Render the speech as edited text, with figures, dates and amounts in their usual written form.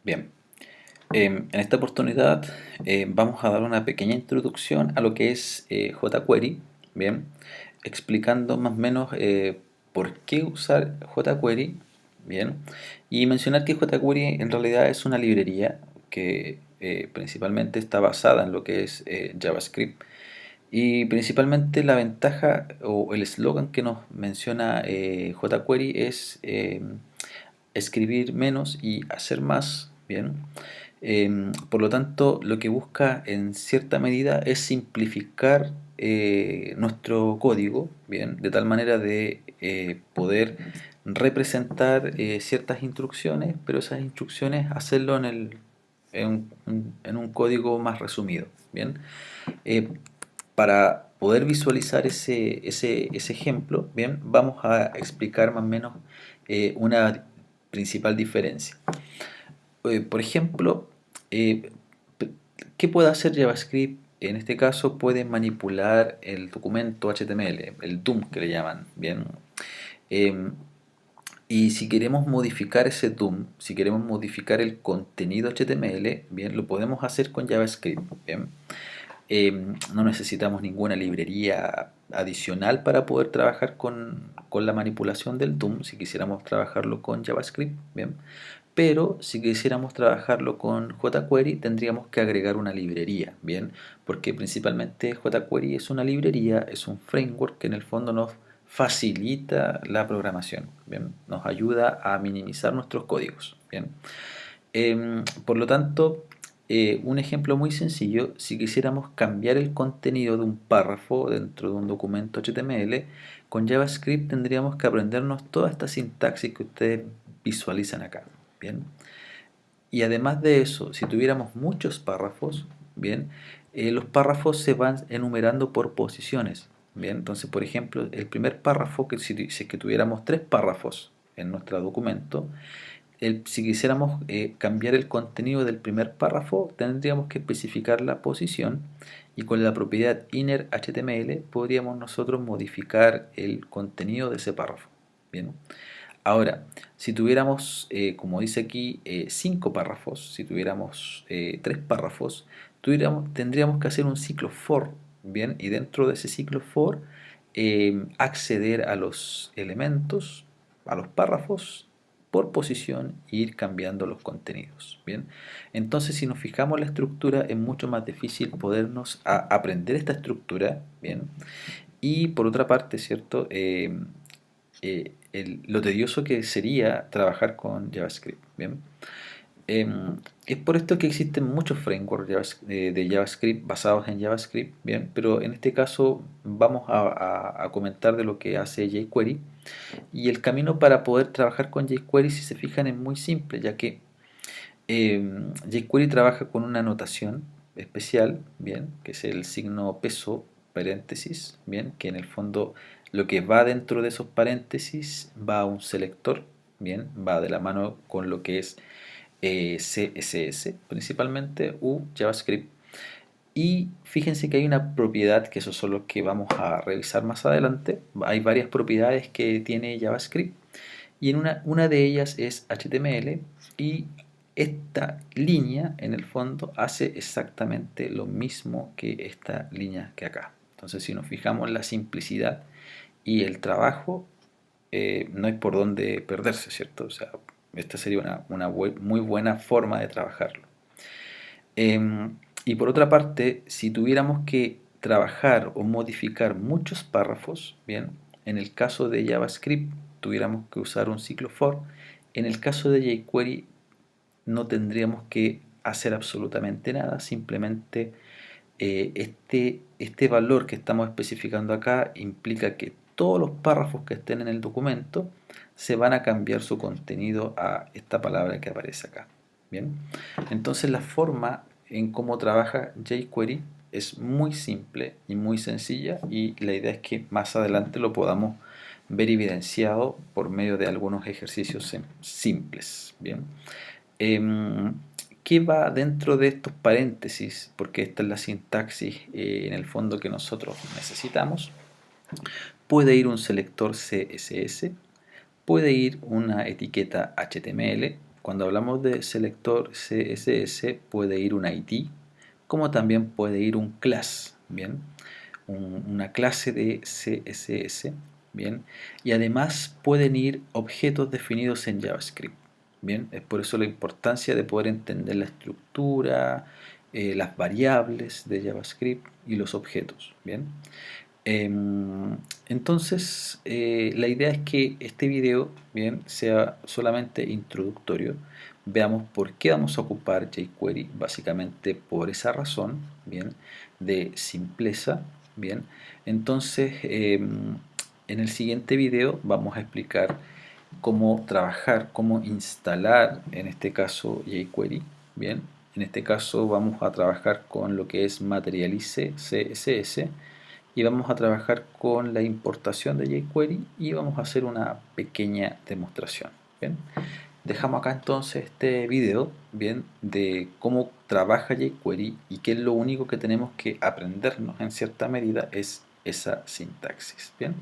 Bien, en esta oportunidad vamos a dar una pequeña introducción a lo que es jQuery, bien, explicando más o menos por qué usar jQuery, bien, y mencionar que jQuery en realidad es una librería que principalmente está basada en lo que es JavaScript, y principalmente la ventaja o el eslogan que nos menciona jQuery es escribir menos y hacer más, bien. Por lo tanto, lo que busca en cierta medida es simplificar nuestro código, bien, de tal manera de poder representar ciertas instrucciones, pero esas instrucciones hacerlo en un código más resumido, bien. Eh, para poder visualizar ese ejemplo, bien, vamos a explicar más o menos una principal diferencia. Por ejemplo, eh, ¿qué puede hacer JavaScript? En este caso puede manipular el documento HTML, el DOM que le llaman, bien. Eh, y si queremos modificar ese DOM, si queremos modificar el contenido HTML, bien, lo podemos hacer con JavaScript, bien. No necesitamos ninguna librería adicional para poder trabajar con la manipulación del DOM si quisiéramos trabajarlo con JavaScript, bien. Pero si quisiéramos trabajarlo con jQuery tendríamos que agregar una librería, bien, porque principalmente jQuery es una librería, es un framework que en el fondo nos facilita la programación, bien, nos ayuda a minimizar nuestros códigos, bien. Por lo tanto, un ejemplo muy sencillo, si quisiéramos cambiar el contenido de un párrafo dentro de un documento HTML, con JavaScript tendríamos que aprendernos toda esta sintaxis que ustedes visualizan acá, ¿bien? Y además de eso, si tuviéramos muchos párrafos, ¿bien? Los párrafos se van enumerando por posiciones, ¿bien? Entonces, por ejemplo, el primer párrafo, que si es que tuviéramos tres párrafos en nuestro documento, si quisiéramos cambiar el contenido del primer párrafo, tendríamos que especificar la posición y con la propiedad inner.html podríamos nosotros modificar el contenido de ese párrafo. Bien. Ahora, si tuviéramos, como dice aquí, 5 párrafos, si tuviéramos 3 párrafos, tendríamos que hacer un ciclo for, bien, y dentro de ese ciclo for acceder a los elementos, a los párrafos por posición e ir cambiando los contenidos, bien. Entonces, si nos fijamos en la estructura, es mucho más difícil podernos aprender esta estructura, bien. Y por otra parte, ¿cierto? Lo tedioso que sería trabajar con JavaScript, ¿bien? Es por esto que existen muchos frameworks de JavaScript basados en JavaScript, ¿bien? Pero en este caso vamos a comentar de lo que hace jQuery. Y el camino para poder trabajar con jQuery, si se fijan, es muy simple, ya que jQuery trabaja con una notación especial, bien, que es el signo peso paréntesis, bien, que en el fondo lo que va dentro de esos paréntesis va a un selector, bien, va de la mano con lo que es CSS principalmente u JavaScript. Y fíjense que hay una propiedad, que esos son los que vamos a revisar más adelante. Hay varias propiedades que tiene JavaScript y en una de ellas es HTML, y esta línea en el fondo hace exactamente lo mismo que esta línea que acá. Entonces, si nos fijamos en la simplicidad y el trabajo, no hay por dónde perderse, ¿cierto? O sea, esta sería una muy buena forma de trabajarlo. Y por otra parte, si tuviéramos que trabajar o modificar muchos párrafos, bien, en el caso de JavaScript tuviéramos que usar un ciclo for, en el caso de jQuery no tendríamos que hacer absolutamente nada, simplemente este valor que estamos especificando acá implica que todos los párrafos que estén en el documento se van a cambiar su contenido a esta palabra que aparece acá. Bien, entonces la forma en cómo trabaja jQuery es muy simple y muy sencilla, y la idea es que más adelante lo podamos ver evidenciado por medio de algunos ejercicios simples. Bien. Em, ¿Qué va dentro de estos paréntesis? Porque esta es la sintaxis en el fondo que nosotros necesitamos. Puede ir un selector CSS, puede ir una etiqueta HTML cuando hablamos de selector CSS puede ir un ID, como también puede ir un class, ¿bien? Una clase de CSS, ¿bien? Y además pueden ir objetos definidos en JavaScript, ¿bien? Es por eso la importancia de poder entender la estructura, las variables de JavaScript y los objetos, ¿bien? Entonces, la idea es que este video, bien, sea solamente introductorio. Veamos por qué vamos a ocupar jQuery, básicamente por esa razón, bien, de simpleza, bien. Entonces, en el siguiente video vamos a explicar cómo trabajar, cómo instalar, en este caso, jQuery, bien. En este caso vamos a trabajar con lo que es Materialize CSS y vamos a trabajar con la importación de jQuery y vamos a hacer una pequeña demostración. Bien, dejamos acá entonces este video, bien, de cómo trabaja jQuery y que lo único que tenemos que aprendernos en cierta medida es esa sintaxis. Bien,